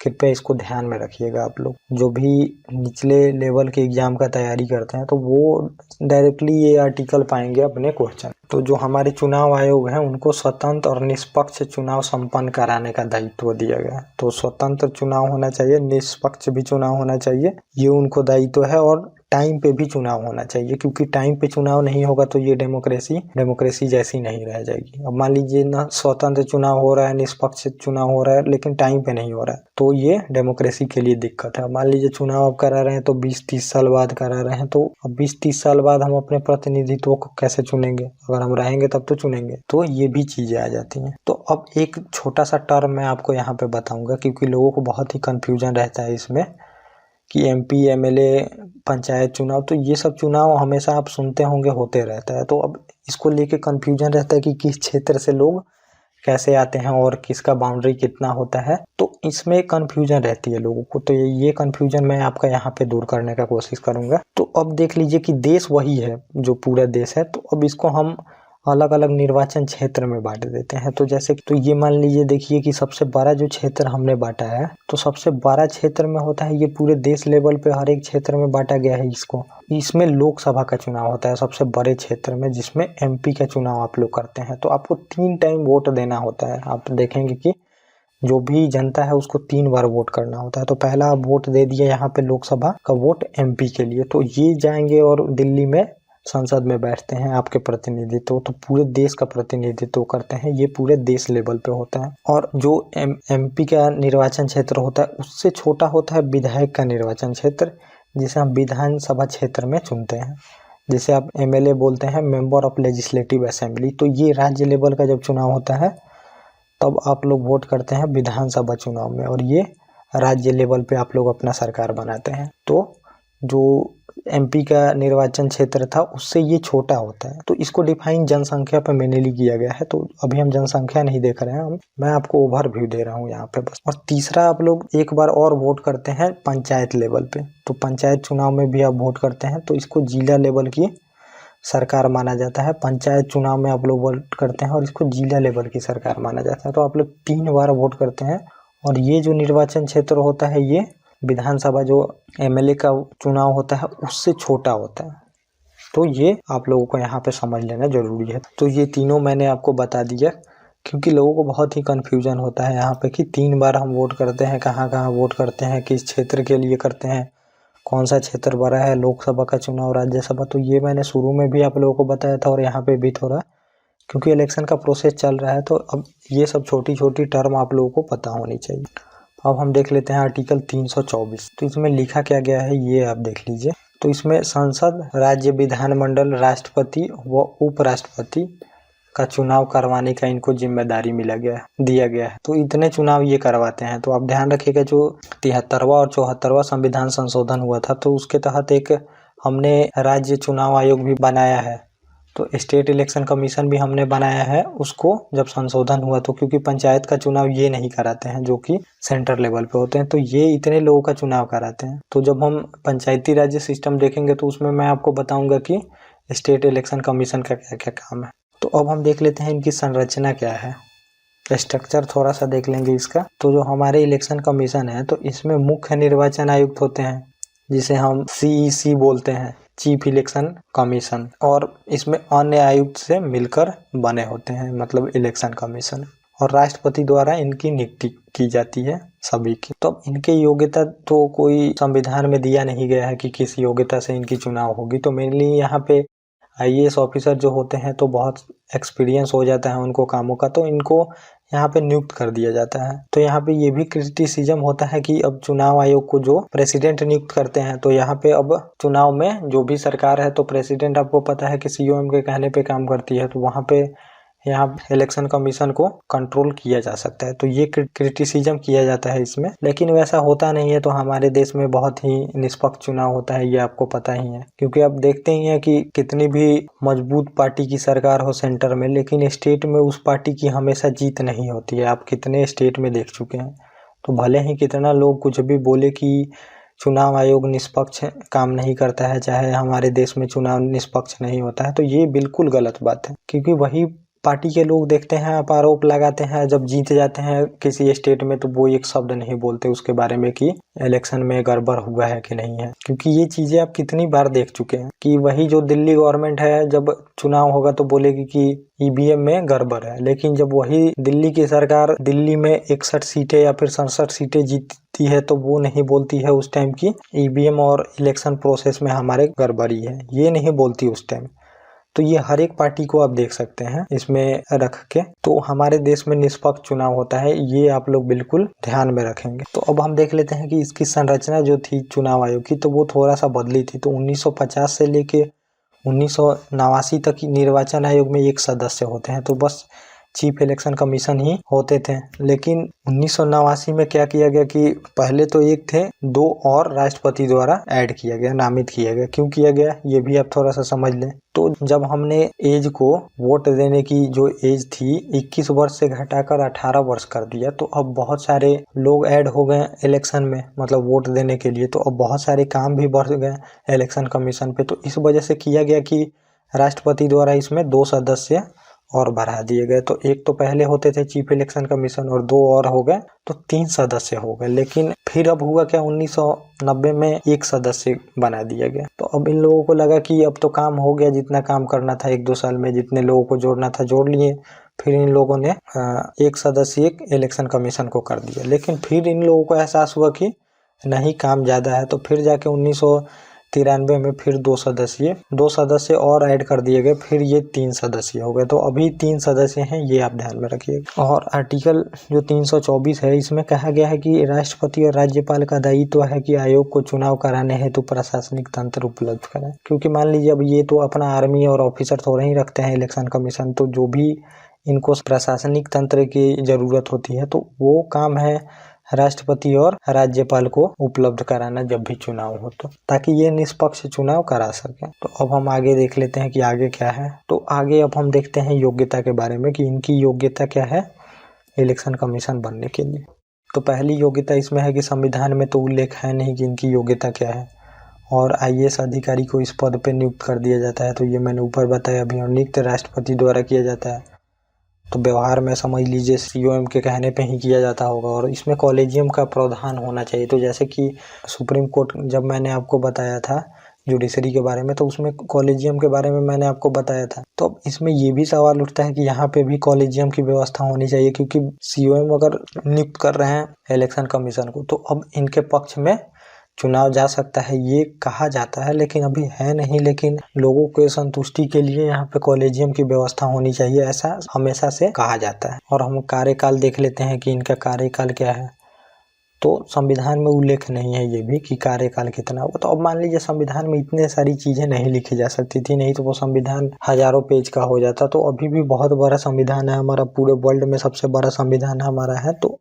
Speaker 1: कृपया इसको ध्यान में रखिएगा। आप लोग जो भी निचले लेवल के एग्जाम का तैयारी करते हैं तो वो डायरेक्टली ये आर्टिकल पाएंगे अपने क्वेश्चन। तो जो हमारे चुनाव आयोग है उनको स्वतंत्र और निष्पक्ष चुनाव संपन्न कराने का दायित्व दिया गया है। तो स्वतंत्र चुनाव होना चाहिए, निष्पक्ष भी चुनाव होना चाहिए, ये उनको दायित्व है। और टाइम पे भी चुनाव होना चाहिए, क्योंकि टाइम पे चुनाव नहीं होगा तो ये डेमोक्रेसी जैसी नहीं रह जाएगी। अब मान लीजिए ना स्वतंत्र चुनाव हो रहा है, निष्पक्ष चुनाव हो रहा है, लेकिन टाइम पे नहीं हो रहा है, तो ये डेमोक्रेसी के लिए दिक्कत है। मान लीजिए चुनाव अब करा रहे हैं तो 20-30 साल बाद करा रहे हैं, तो अब 20-30 साल बाद हम अपने प्रतिनिधित्व को कैसे चुनेंगे? अगर हम रहेंगे तब तो चुनेंगे। तो ये भी चीजें आ जाती हैं। तो अब एक छोटा सा टर्म मैं आपको यहाँ पे बताऊंगा, क्योंकि लोगों को बहुत ही कंफ्यूजन रहता है इसमें कि MP MLA पंचायत चुनाव, तो ये सब चुनाव हमेशा आप सुनते होंगे होते रहता है। तो अब इसको लेके कंफ्यूजन रहता है कि किस क्षेत्र से लोग कैसे आते हैं और किसका बाउंड्री कितना होता है, तो इसमें कंफ्यूजन रहती है लोगों को। तो ये कंफ्यूजन मैं आपका यहाँ पे दूर करने का कोशिश करूंगा। तो अब देख लीजिए कि देश वही है जो पूरा देश है, तो अब इसको हम अलग अलग निर्वाचन क्षेत्र में बांट देते हैं। तो जैसे तो ये मान लीजिए, देखिए कि सबसे बड़ा जो क्षेत्र हमने बांटा है, तो सबसे बड़ा क्षेत्र में होता है, ये पूरे देश लेवल पे हर एक क्षेत्र में बांटा गया है इसको। इसमें लोकसभा का चुनाव होता है सबसे बड़े क्षेत्र में, जिसमें MP का चुनाव आप लोग करते हैं। तो आपको 3 टाइम वोट देना होता है। आप देखेंगे कि जो भी जनता है उसको 3 बार वोट करना होता है। तो पहला आप वोट दे दिया यहाँ पे लोकसभा का वोट MP के लिए, तो ये जाएंगे और दिल्ली में संसद में बैठते हैं आपके प्रतिनिधित्व, तो पूरे देश का प्रतिनिधित्व करते हैं। ये पूरे देश लेवल पे होता है। और जो MP का निर्वाचन क्षेत्र होता है उससे छोटा होता है विधायक का निर्वाचन क्षेत्र, जिसे हम विधानसभा क्षेत्र में चुनते हैं, जिसे आप MLA बोलते हैं, मेंबर ऑफ लेजिस्लेटिव असेंबली। तो ये राज्य लेवल का जब चुनाव होता है तब आप लोग वोट करते हैं विधानसभा चुनाव में, और ये राज्य लेवल पे आप लोग अपना सरकार बनाते हैं। तो जो MP का निर्वाचन क्षेत्र था उससे ये छोटा होता है। तो इसको डिफाइन जनसंख्या पर मैंने किया गया है। तो अभी हम जनसंख्या नहीं देख रहे हैं, मैं आपको ओवरव्यू दे रहा हूँ यहाँ पे बस। और तीसरा, आप लोग एक बार और वोट करते हैं पंचायत लेवल पे। तो पंचायत चुनाव में भी आप वोट करते हैं, तो इसको जिला लेवल की सरकार माना जाता है। पंचायत चुनाव में आप लोग वोट करते हैं और इसको जिला लेवल की सरकार माना जाता है। तो आप लोग 3 बार वोट करते हैं। और ये जो निर्वाचन क्षेत्र होता है ये विधानसभा जो MLA का चुनाव होता है उससे छोटा होता है। तो ये आप लोगों को यहाँ पे समझ लेना जरूरी है। तो ये तीनों मैंने आपको बता दिया, क्योंकि लोगों को बहुत ही कंफ्यूजन होता है यहाँ पे कि 3 बार हम वोट करते हैं, कहाँ कहाँ वोट करते हैं, किस क्षेत्र के लिए करते हैं, कौन सा क्षेत्र बड़ा है, लोकसभा का चुनाव, राज्यसभा। तो ये मैंने शुरू में भी आप लोगों को बताया था और यहाँ पे भी थोड़ा, क्योंकि इलेक्शन का प्रोसेस चल रहा है तो अब ये सब छोटी छोटी टर्म आप लोगों को पता होनी चाहिए। अब हम देख लेते हैं आर्टिकल 324। तो इसमें लिखा क्या गया है ये आप देख लीजिए। तो इसमें संसद, राज्य विधानमंडल, राष्ट्रपति व उपराष्ट्रपति का चुनाव करवाने का इनको जिम्मेदारी दिया गया है। तो इतने चुनाव ये करवाते हैं। तो आप ध्यान रखिएगा, जो 73वां और 74वां संविधान संशोधन हुआ था तो उसके तहत एक हमने राज्य चुनाव आयोग भी बनाया है। तो स्टेट इलेक्शन कमीशन भी हमने बनाया है उसको जब संशोधन हुआ, तो क्योंकि पंचायत का चुनाव ये नहीं कराते हैं जो कि सेंटर लेवल पे होते हैं, तो ये इतने लोगों का चुनाव कराते हैं। तो जब हम पंचायती राज्य सिस्टम देखेंगे तो उसमें मैं आपको बताऊंगा कि स्टेट इलेक्शन कमीशन का क्या क्या काम है। तो अब हम देख लेते हैं इनकी संरचना क्या है, स्ट्रक्चर थोड़ा सा देख लेंगे इसका। तो जो हमारे इलेक्शन कमीशन है तो इसमें मुख्य निर्वाचन आयुक्त होते हैं, जिसे हम CEC बोलते हैं, चीफ इलेक्शन कमीशन, और इसमें अन्य आयुक्त से मिलकर बने होते हैं, मतलब इलेक्शन कमीशन। और राष्ट्रपति द्वारा इनकी नियुक्ति की जाती है सभी की। तो इनके योग्यता तो कोई संविधान में दिया नहीं गया है कि किस योग्यता से इनकी चुनाव होगी। तो मेनली यहाँ पे IAS ऑफिसर जो होते हैं तो बहुत एक्सपीरियंस हो जाता है उनको कामों का, तो इनको यहाँ पे नियुक्त कर दिया जाता है। तो यहाँ पे ये भी क्रिटिसिज्म होता है कि अब चुनाव आयोग को जो प्रेसिडेंट नियुक्त करते हैं, तो यहाँ पे अब चुनाव में जो भी सरकार है तो प्रेसिडेंट आपको पता है कि COM के कहने पे काम करती है, तो वहाँ पे यहाँ इलेक्शन कमीशन को कंट्रोल किया जा सकता है। तो ये क्रिटिसिज्म किया जाता है इसमें, लेकिन वैसा होता नहीं है। तो हमारे देश में बहुत ही निष्पक्ष चुनाव होता है, ये आपको पता ही है, क्योंकि आप देखते ही हैं कि कितनी भी मजबूत पार्टी की सरकार हो सेंटर में, लेकिन स्टेट में उस पार्टी की हमेशा जीत नहीं होती है। आप कितने स्टेट में देख चुके हैं। तो भले ही कितना लोग कुछ भी बोले कि चुनाव आयोग निष्पक्ष काम नहीं करता है, चाहे हमारे देश में चुनाव निष्पक्ष नहीं होता है, तो ये बिल्कुल गलत बात है, क्योंकि वही पार्टी के लोग देखते हैं, आप आरोप लगाते हैं, जब जीत जाते हैं किसी स्टेट में तो वो एक शब्द नहीं बोलते उसके बारे में कि इलेक्शन में गड़बड़ हुआ है कि नहीं है, क्योंकि ये चीजें आप कितनी बार देख चुके हैं कि वही जो दिल्ली गवर्नमेंट है जब चुनाव होगा तो बोलेगी कि ईवीएम में गड़बड़ है, लेकिन जब वही दिल्ली की सरकार दिल्ली में 61 सीटें या फिर 67 सीटें जीतती है तो वो नहीं बोलती है उस टाइम की ईवीएम और इलेक्शन प्रोसेस में हमारे गड़बड़ी है, ये नहीं बोलती उस टाइम। तो ये हर एक पार्टी को आप देख सकते हैं इसमें रख के। तो हमारे देश में निष्पक्ष चुनाव होता है, ये आप लोग बिल्कुल ध्यान में रखेंगे। तो अब हम देख लेते हैं कि इसकी संरचना जो थी चुनाव आयोग की तो वो थोड़ा सा बदली थी। तो 1950 से लेके 1989 तक निर्वाचन आयोग में एक सदस्य होते हैं, तो बस चीफ इलेक्शन कमीशन ही होते थे। लेकिन 1989 में क्या किया गया कि पहले तो एक थे, 2 और राष्ट्रपति द्वारा ऐड किया गया, नामित किया गया। क्यों किया गया ये भी आप थोड़ा सा समझ लें। तो जब हमने एज को वोट देने की जो एज थी 21 वर्ष से घटाकर 18 वर्ष कर दिया, तो अब बहुत सारे लोग ऐड हो गए इलेक्शन में, मतलब वोट देने के लिए। तो अब बहुत सारे काम भी बढ़ गए इलेक्शन कमीशन पे। तो इस वजह से किया गया कि राष्ट्रपति द्वारा इसमें 2 सदस्य और बढ़ा दिए गए। तो एक तो पहले होते थे चीफ इलेक्शन कमीशन और 2 और हो गए, तो 3 सदस्य हो गए। लेकिन फिर अब हुआ क्या, 1990 में 1 सदस्य बना दिया गया। तो अब इन लोगों को लगा कि अब तो काम हो गया, जितना काम करना था 1-2 साल में, जितने लोगों को जोड़ना था जोड़ लिए। फिर इन लोगों ने 1 सदस्य इलेक्शन कमीशन को कर दिया। लेकिन फिर इन लोगों को एहसास हुआ कि नहीं, काम ज़्यादा है। तो फिर जाके 1993 में फिर 2 सदस्य और ऐड कर दिए गए। फिर ये 3 सदस्य हो गए। तो अभी 3 सदस्य हैं, ये आप ध्यान में रखिएगा। और आर्टिकल जो 324 है इसमें कहा गया है कि राष्ट्रपति और राज्यपाल का दायित्व है कि आयोग को चुनाव कराने हेतु प्रशासनिक तंत्र उपलब्ध कराएं। क्योंकि मान लीजिए अब ये तो अपना आर्मी और ऑफिसर थोड़ा ही रखते हैं इलेक्शन कमीशन, तो जो भी इनको प्रशासनिक तंत्र की जरूरत होती है तो वो काम है राष्ट्रपति और राज्यपाल को उपलब्ध कराना जब भी चुनाव हो, तो ताकि ये निष्पक्ष चुनाव करा सकें। तो अब हम आगे देख लेते हैं कि आगे क्या है। तो आगे अब हम देखते हैं योग्यता के बारे में कि इनकी योग्यता क्या है इलेक्शन कमीशन बनने के लिए। तो पहली योग्यता इसमें है कि संविधान में तो उल्लेख है नहीं कि इनकी योग्यता क्या है, और IAS अधिकारी को इस पद पे नियुक्त कर दिया जाता है। तो ये मैंने ऊपर बताया अभी, और नियुक्त राष्ट्रपति द्वारा किया जाता है। तो व्यवहार में समझ लीजिए COM के कहने पे ही किया जाता होगा। और इसमें कॉलेजियम का प्रावधान होना चाहिए। तो जैसे कि सुप्रीम कोर्ट, जब मैंने आपको बताया था जुडिशरी के बारे में, तो उसमें कॉलेजियम के बारे में मैंने आपको बताया था। तो अब इसमें ये भी सवाल उठता है कि यहाँ पे भी कॉलेजियम की व्यवस्था होनी चाहिए, क्योंकि COM अगर नियुक्त कर रहे हैं इलेक्शन कमीशन को तो अब इनके पक्ष में चुनाव जा सकता है, ये कहा जाता है, लेकिन अभी है नहीं। लेकिन लोगों के संतुष्टि के लिए यहाँ पे कॉलेजियम की व्यवस्था होनी चाहिए, ऐसा हमेशा से कहा जाता है। और हम कार्यकाल देख लेते हैं कि इनका कार्यकाल क्या है। तो संविधान में उल्लेख नहीं है ये भी कि कार्यकाल कितना होगा। तो अब मान लीजिए संविधान में इतने सारी चीजें नहीं लिखी जा सकती थी, नहीं तो वो संविधान हजारों पेज का हो जाता। तो अभी भी बहुत बड़ा संविधान है हमारा, पूरे वर्ल्ड में सबसे बड़ा संविधान हमारा है। तो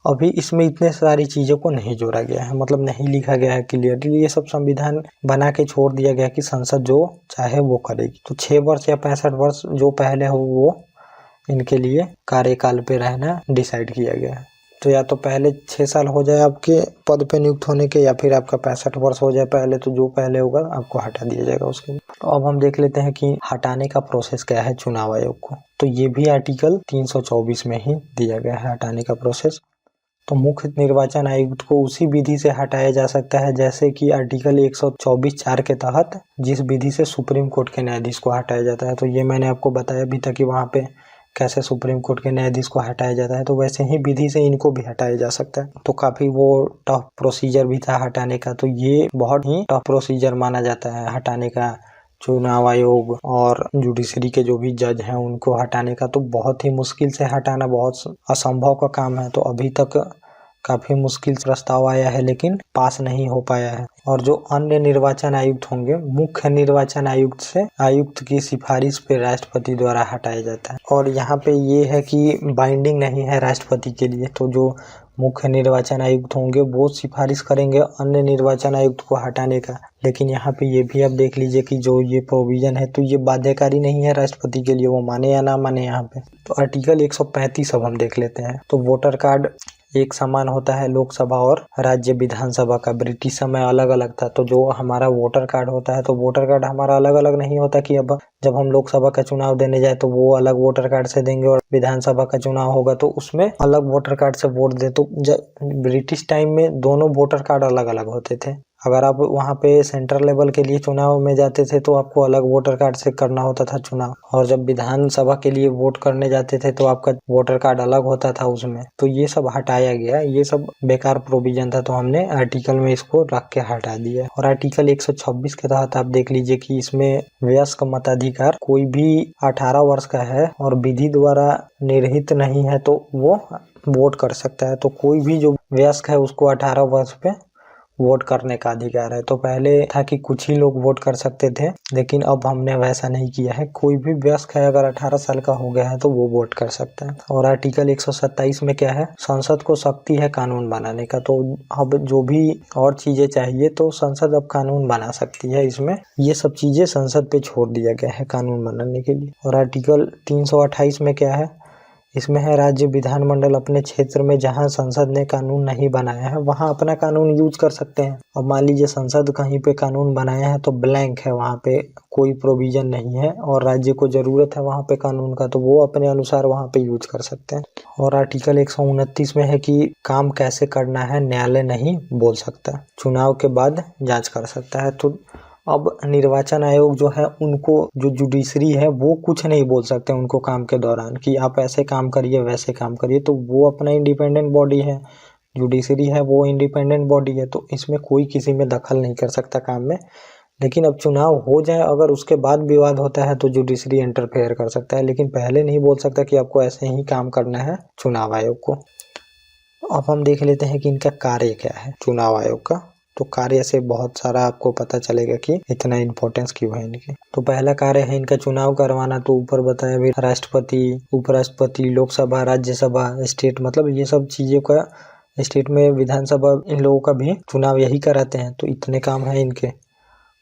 Speaker 1: अभी इसमें इतने सारी चीज़ों को नहीं जोड़ा गया है, मतलब नहीं लिखा गया है क्लियरली। ये सब संविधान बना के छोड़ दिया गया कि संसद जो चाहे वो करेगी। तो 6 वर्ष या 65 वर्ष जो पहले हो वो इनके लिए कार्यकाल पे रहना डिसाइड किया गया है। तो या तो पहले 6 साल हो जाए आपके पद पे नियुक्त होने के, या फिर आपका 65 वर्ष हो जाए पहले, तो जो पहले होगा आपको हटा दिया जाएगा उसके लिए। तो अब हम देख लेते हैं कि हटाने का प्रोसेस क्या है चुनाव आयोग को। तो ये भी आर्टिकल 324 में ही दिया गया है हटाने का प्रोसेस। तो मुख्य निर्वाचन आयुक्त को उसी विधि से हटाया जा सकता है जैसे कि आर्टिकल 124(4) के तहत जिस विधि से सुप्रीम कोर्ट के न्यायाधीश को हटाया जाता है। तो ये मैंने आपको बताया भी था कि वहाँ पे कैसे सुप्रीम कोर्ट के न्यायाधीश को हटाया जाता है, तो वैसे ही विधि से इनको भी हटाया जा सकता है। तो काफ़ी वो टफ प्रोसीजर भी था हटाने का, तो ये बहुत ही टफ प्रोसीजर माना जाता है हटाने का। चुनाव आयोग और जुडिशरी के जो भी जज हैं उनको हटाने का, तो बहुत ही मुश्किल से हटाना, बहुत असंभव का काम है। तो अभी तक काफ़ी मुश्किल प्रस्ताव आया है लेकिन पास नहीं हो पाया है। और जो अन्य निर्वाचन आयुक्त होंगे, मुख्य निर्वाचन आयुक्त से आयुक्त की सिफारिश पे राष्ट्रपति द्वारा हटाया जाता है। और यहाँ पे ये है कि बाइंडिंग नहीं है राष्ट्रपति के लिए। तो जो मुख्य निर्वाचन आयुक्त होंगे वो सिफारिश करेंगे अन्य निर्वाचन आयुक्त को हटाने का। लेकिन यहाँ पे ये भी आप देख लीजिए कि जो ये प्रोविजन है तो ये बाध्यकारी नहीं है राष्ट्रपति के लिए, वो माने या ना माने यहाँ पे। तो आर्टिकल 135 अब हम देख लेते हैं। तो वोटर कार्ड एक समान होता है लोकसभा और राज्य विधानसभा का। ब्रिटिश समय अलग अलग था, तो जो हमारा वोटर कार्ड होता है तो वोटर कार्ड हमारा अलग अलग नहीं होता कि अब जब हम लोकसभा का चुनाव देने जाए तो वो अलग वोटर कार्ड से देंगे और विधानसभा का चुनाव होगा तो उसमें अलग वोटर कार्ड से वोट दे। तो ब्रिटिश टाइम में दोनों वोटर कार्ड अलग अलग होते थे। अगर आप वहाँ पे सेंट्रल लेवल के लिए चुनाव में जाते थे तो आपको अलग वोटर कार्ड से करना होता था चुनाव, और जब विधानसभा के लिए वोट करने जाते थे तो आपका वोटर कार्ड अलग होता था उसमें। तो ये सब हटाया गया, ये सब बेकार प्रोविजन था, तो हमने आर्टिकल में इसको रख के हटा दिया। और आर्टिकल 126 के तहत आप देख लीजिए कि इसमें वयस्क मताधिकार कोई भी 18 वर्ष का है और विधि द्वारा निर्हित नहीं है तो वो वोट कर सकता है। तो कोई भी जो वयस्क है उसको 18 वर्ष पे वोट करने का अधिकार है। तो पहले था कि कुछ ही लोग वोट कर सकते थे, लेकिन अब हमने वैसा नहीं किया है। कोई भी वयस्क है अगर 18 साल का हो गया है तो वो वोट कर सकता है। और आर्टिकल 127 में क्या है, संसद को शक्ति है कानून बनाने का। तो अब जो भी और चीजें चाहिए तो संसद अब कानून बना सकती है। इसमें ये सब चीजें संसद पे छोड़ दिया गया है कानून बनाने के लिए। और आर्टिकल 328 में क्या है, इसमें है राज्य विधानमंडल अपने क्षेत्र में जहां संसद ने कानून नहीं बनाया है वहां अपना कानून यूज कर सकते हैं। अब मान लीजिए संसद कहीं पे कानून बनाया है तो ब्लैंक है, वहां पे कोई प्रोविजन नहीं है और राज्य को जरूरत है वहां पे कानून का, तो वो अपने अनुसार वहां पे यूज कर सकते हैं। और आर्टिकल 129 में है कि काम कैसे करना है न्यायालय नहीं बोल सकता, चुनाव के बाद जांच कर सकता है। तो अब निर्वाचन आयोग जो है उनको, जो जुडिशरी है वो कुछ नहीं बोल सकते उनको काम के दौरान कि आप ऐसे काम करिए वैसे काम करिए। तो वो अपना इंडिपेंडेंट बॉडी है, जुडिशरी है वो इंडिपेंडेंट बॉडी है, तो इसमें कोई किसी में दखल नहीं कर सकता काम में। लेकिन अब चुनाव हो जाए अगर उसके बाद विवाद होता है तो जुडिशरी इंटरफेयर कर सकता है, लेकिन पहले नहीं बोल सकता कि आपको ऐसे ही काम करना है चुनाव आयोग को। अब हम देख लेते हैं कि इनका कार्य क्या है चुनाव आयोग का। तो कार्य से बहुत सारा आपको पता चलेगा कि इतना इम्पोर्टेंस क्यों है इनके। तो पहला कार्य है इनका चुनाव करवाना। तो ऊपर बताया भी, राष्ट्रपति, उपराष्ट्रपति, लोकसभा, राज्यसभा, स्टेट, मतलब ये सब चीजों का, स्टेट में विधानसभा, इन लोगों का भी चुनाव यही कराते हैं। तो इतने काम है इनके।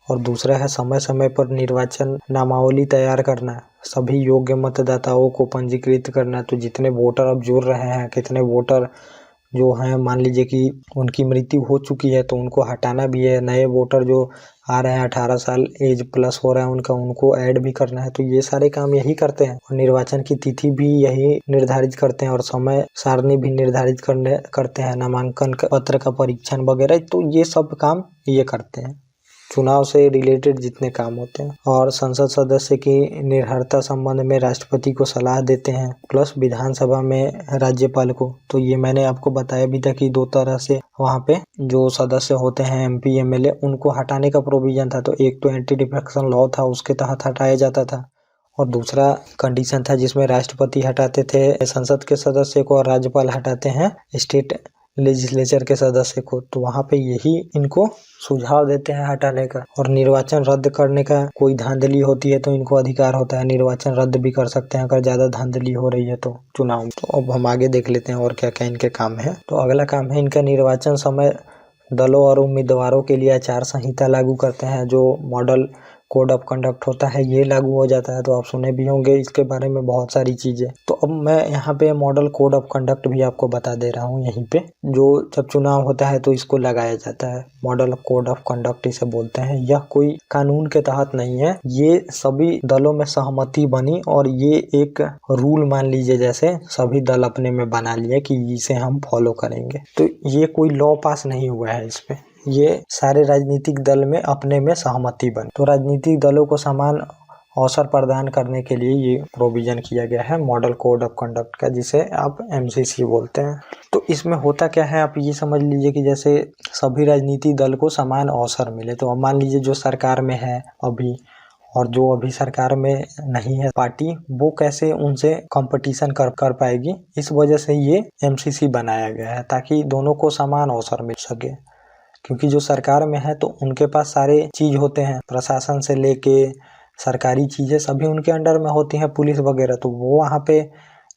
Speaker 1: और दूसरा है समय समय पर निर्वाचन नामावली तैयार करना, सभी योग्य मतदाताओं को पंजीकृत करना। तो जितने वोटर अब जुड़ रहे हैं, कितने वोटर जो हैं, मान लीजिए कि उनकी मृत्यु हो चुकी है तो उनको हटाना भी है, नए वोटर जो आ रहे हैं 18 साल एज प्लस हो रहा है उनका, उनको ऐड भी करना है। तो ये सारे काम यही करते हैं। और निर्वाचन की तिथि भी यही निर्धारित करते हैं और समय सारणी भी निर्धारित करते हैं, नामांकन पत्र का परीक्षण वगैरह। तो ये सब काम ये करते हैं, चुनाव से रिलेटेड जितने काम होते हैं। और संसद सदस्य की निर्भरता संबंध में राष्ट्रपति को सलाह देते हैं, प्लस विधानसभा में राज्यपाल को। तो ये मैंने आपको बताया भी था कि दो तरह से वहाँ पे जो सदस्य होते हैं एमपी एमएलए, उनको हटाने का प्रोविजन था। तो एक तो एंटी डिफेक्शन लॉ था, उसके तहत हटाया जाता था, और दूसरा कंडीशन था जिसमें राष्ट्रपति हटाते थे संसद के सदस्य को और राज्यपाल हटाते हैं स्टेट लेजिस्लेचर के सदस्य को। तो वहाँ पे यही इनको सुझाव देते हैं हटाने का। और निर्वाचन रद्द करने का कोई धांधली होती है तो इनको अधिकार होता है, निर्वाचन रद्द भी कर सकते हैं अगर ज्यादा धांधली हो रही है तो चुनाव में। तो अब हम आगे देख लेते हैं और क्या क्या इनके काम है। तो अगला काम है इनका निर्वाचन समय दलों और उम्मीदवारों के लिए आचार संहिता लागू करते हैं। जो मॉडल कोड ऑफ कंडक्ट होता है ये लागू हो जाता है। तो आप सुने भी होंगे इसके बारे में बहुत सारी चीजें। तो अब मैं यहाँ पे मॉडल कोड ऑफ कंडक्ट भी आपको बता दे रहा हूँ यहीं पे, जो जब चुनाव होता है तो इसको लगाया जाता है। मॉडल कोड ऑफ कंडक्ट इसे बोलते हैं। यह कोई कानून के तहत नहीं है, ये सभी दलों में सहमति बनी और ये एक रूल मान लीजिए जैसे सभी दल अपने में बना लिया कि इसे हम फॉलो करेंगे। तो ये कोई लॉ पास नहीं हुआ है इस पे, ये सारे राजनीतिक दल में अपने में सहमति बनी। तो राजनीतिक दलों को समान अवसर प्रदान करने के लिए ये प्रोविजन किया गया है मॉडल कोड ऑफ कंडक्ट का, जिसे आप एमसीसी बोलते हैं। तो इसमें होता क्या है, आप ये समझ लीजिए कि जैसे सभी राजनीतिक दल को समान अवसर मिले। तो अब मान लीजिए जो सरकार में है अभी और जो अभी सरकार में नहीं है पार्टी, वो कैसे उनसे कंपटीशन कर पाएगी। इस वजह से ये एमसीसी बनाया गया है ताकि दोनों को समान अवसर मिल सके। क्योंकि जो सरकार में है तो उनके पास सारे चीज होते हैं, प्रशासन से लेके सरकारी चीजें सभी उनके अंडर में होती हैं, पुलिस वगैरह। तो वो वहाँ पे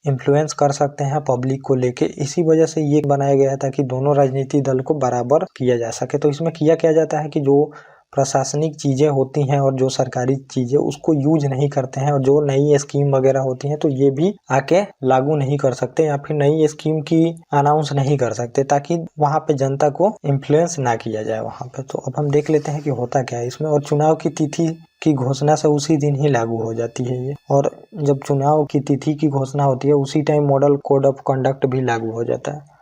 Speaker 1: इन्फ्लुएंस कर सकते हैं पब्लिक को लेके। इसी वजह से ये बनाया गया है ताकि दोनों राजनीतिक दल को बराबर किया जा सके। तो इसमें किया क्या जाता है कि जो प्रशासनिक चीज़ें होती हैं और जो सरकारी चीज़ें उसको यूज नहीं करते हैं, और जो नई स्कीम वगैरह होती हैं तो ये भी आके लागू नहीं कर सकते या फिर नई स्कीम की अनाउंस नहीं कर सकते, ताकि वहाँ पे जनता को इन्फ्लुएंस ना किया जाए वहाँ पे। तो अब हम देख लेते हैं कि होता क्या है इसमें। और चुनाव की तिथि की घोषणा से उसी दिन ही लागू हो जाती है ये, और जब चुनाव की तिथि की घोषणा होती है उसी time model code of conduct भी लागू हो जाता है।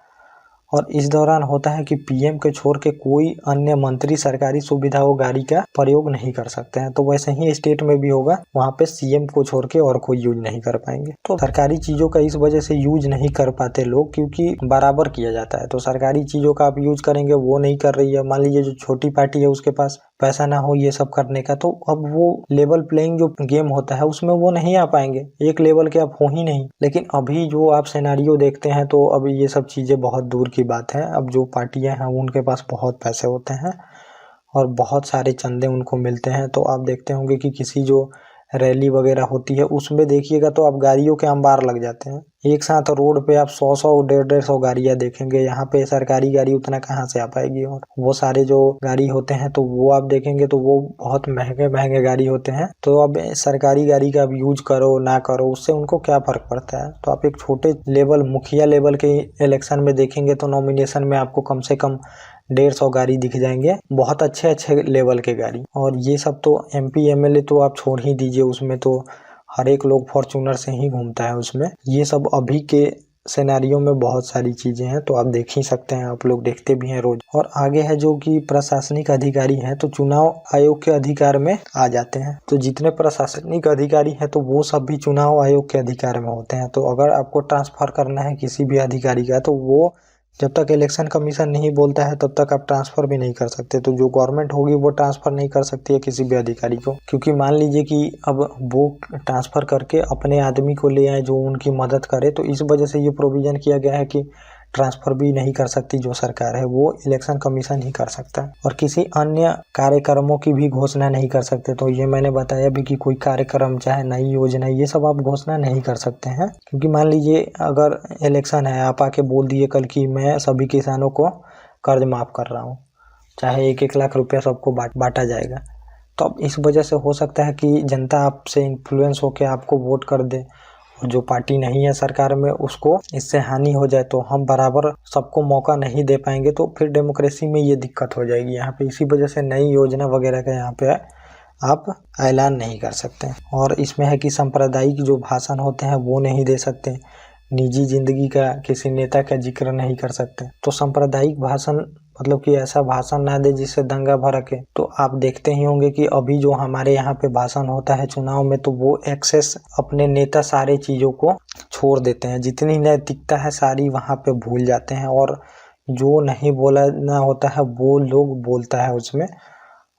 Speaker 1: और इस दौरान होता है कि पीएम के छोड़ के कोई अन्य मंत्री सरकारी सुविधाओं गाड़ी का प्रयोग नहीं कर सकते हैं। तो वैसे ही स्टेट में भी होगा, वहाँ पे सीएम को छोड़ के और कोई यूज नहीं कर पाएंगे। तो सरकारी चीज़ों का इस वजह से यूज नहीं कर पाते लोग, क्योंकि बराबर किया जाता है। तो सरकारी चीज़ों का आप यूज करेंगे, वो नहीं कर रही है, मान लीजिए जो छोटी पार्टी है उसके पास पैसा ना हो ये सब करने का, तो अब वो लेवल प्लेइंग जो गेम होता है उसमें वो नहीं आ पाएंगे, एक लेवल के आप हो ही नहीं। लेकिन अभी जो आप सिनेरियो देखते हैं तो अब ये सब चीज़ें बहुत दूर की बात है। अब जो पार्टियां हैं उनके पास बहुत पैसे होते हैं और बहुत सारे चंदे उनको मिलते हैं। तो आप देखते होंगे कि किसी जो रैली वगैरह होती है उसमें देखिएगा तो आप गाड़ियों के अंबार लग जाते हैं, एक साथ रोड पे आप 100 150 गाड़ियां देखेंगे। यहाँ पे सरकारी गाड़ी उतना कहाँ से आ पाएगी, और वो सारे जो गाड़ी होते हैं तो वो आप देखेंगे तो वो बहुत महंगे महंगे गाड़ी होते हैं। तो अब सरकारी गाड़ी का आप यूज करो ना करो उससे उनको क्या फर्क पड़ता है। तो आप एक छोटे लेवल मुखिया लेवल के इलेक्शन में देखेंगे तो नॉमिनेशन में आपको कम से कम 150 गाड़ी दिख जाएंगे, बहुत अच्छे अच्छे लेवल के गाड़ी। और ये सब तो एमपी एमएलए तो आप छोड़ ही दीजिए, उसमें तो हर एक लोग फॉर्च्यूनर से ही घूमता है उसमें। ये सब अभी के सिनेरियो में बहुत सारी चीजें हैं, तो आप देख ही सकते हैं, आप लोग देखते भी हैं रोज। और आगे है जो कि प्रशासनिक अधिकारी हैं, तो चुनाव आयोग के अधिकार में आ जाते हैं। तो जितने प्रशासनिक अधिकारी हैं तो वो सब भी चुनाव आयोग के अधिकार में होते हैं। तो अगर आपको ट्रांसफर करना है किसी भी अधिकारी का, तो वो जब तक इलेक्शन कमीशन नहीं बोलता है तब तक आप ट्रांसफर भी नहीं कर सकते। तो जो गवर्नमेंट होगी वो ट्रांसफर नहीं कर सकती है किसी भी अधिकारी को, क्योंकि मान लीजिए कि अब वो ट्रांसफर करके अपने आदमी को ले आए जो उनकी मदद करे। तो इस वजह से ये प्रोविजन किया गया है कि ट्रांसफर भी नहीं कर सकती जो सरकार है, वो इलेक्शन कमीशन ही कर सकता है। और किसी अन्य कार्यक्रमों की भी घोषणा नहीं कर सकते। तो ये मैंने बताया भी कि कोई कार्यक्रम चाहे नई योजना ये सब आप घोषणा नहीं कर सकते हैं, क्योंकि मान लीजिए अगर इलेक्शन है, आप आके बोल दिए कल कि मैं सभी किसानों को कर्ज माफ कर रहा हूँ, चाहे 1-1 लाख रुपया सबको बांटा जाएगा। तो अब इस वजह से हो सकता है कि जनता आपसे इन्फ्लुएंस होकर आपको वोट कर दे, और जो पार्टी नहीं है सरकार में उसको इससे हानि हो जाए, तो हम बराबर सबको मौका नहीं दे पाएंगे। तो फिर डेमोक्रेसी में ये दिक्कत हो जाएगी यहाँ पे। इसी वजह से नई योजना वगैरह का यहाँ पे आप ऐलान नहीं कर सकते। और इसमें है कि सांप्रदायिक जो भाषण होते हैं वो नहीं दे सकते, निजी जिंदगी का किसी नेता का जिक्र नहीं कर सकते। तो सांप्रदायिक भाषण मतलब कि ऐसा भाषण ना दे जिससे दंगा भड़के। तो आप देखते ही होंगे कि अभी जो हमारे यहाँ पे भाषण होता है चुनाव में, तो वो एक्सेस अपने नेता सारे चीज़ों को छोड़ देते हैं, जितनी नैतिकता है सारी वहाँ पे भूल जाते हैं, और जो नहीं बोलना होता है वो लोग बोलता है उसमें,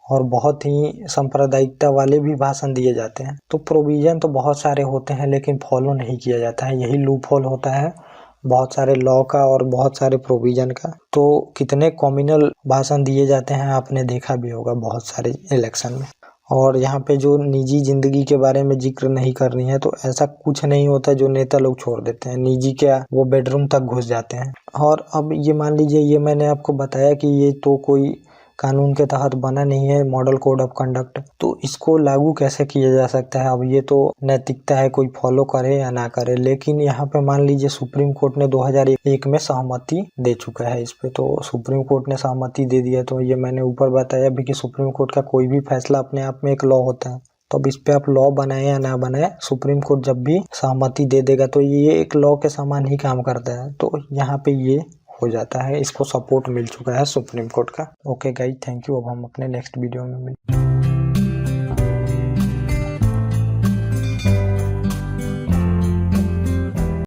Speaker 1: और बहुत ही सांप्रदायिकता वाले भी भाषण दिए जाते हैं। तो प्रोविज़न तो बहुत सारे होते हैं लेकिन फॉलो नहीं किया जाता है, यही लूप होल होता है बहुत सारे लॉ का और बहुत सारे प्रोविज़न का। तो कितने कॉम्युनल भाषण दिए जाते हैं आपने देखा भी होगा बहुत सारे इलेक्शन में। और यहाँ पे जो निजी ज़िंदगी के बारे में जिक्र नहीं करनी है, तो ऐसा कुछ नहीं होता जो नेता लोग छोड़ देते हैं, निजी क्या वो बेडरूम तक घुस जाते हैं। और अब ये मान लीजिए, ये मैंने आपको बताया कि ये तो कोई कानून के तहत बना नहीं है मॉडल कोड ऑफ कंडक्ट, तो इसको लागू कैसे किया जा सकता है। अब ये तो नैतिकता है, कोई फॉलो करे या ना करे। लेकिन यहाँ पे मान लीजिए सुप्रीम कोर्ट ने 2001 में सहमति दे चुका है इस पे, तो सुप्रीम कोर्ट ने सहमति दे दिया। तो ये मैंने ऊपर बताया भी कि सुप्रीम कोर्ट का कोई भी फैसला अपने आप में एक लॉ होता है। तो अब इस पे आप लॉ बनाए या ना बनाए, सुप्रीम कोर्ट जब भी सहमति दे देगा तो ये एक लॉ के समान ही काम करता है। तो यहाँ पे ये हो जाता है, इसको सपोर्ट मिल चुका है सुप्रीम कोर्ट का। Okay guys, thank you. अब हम अपने नेक्स्ट वीडियो में मिलेंगे।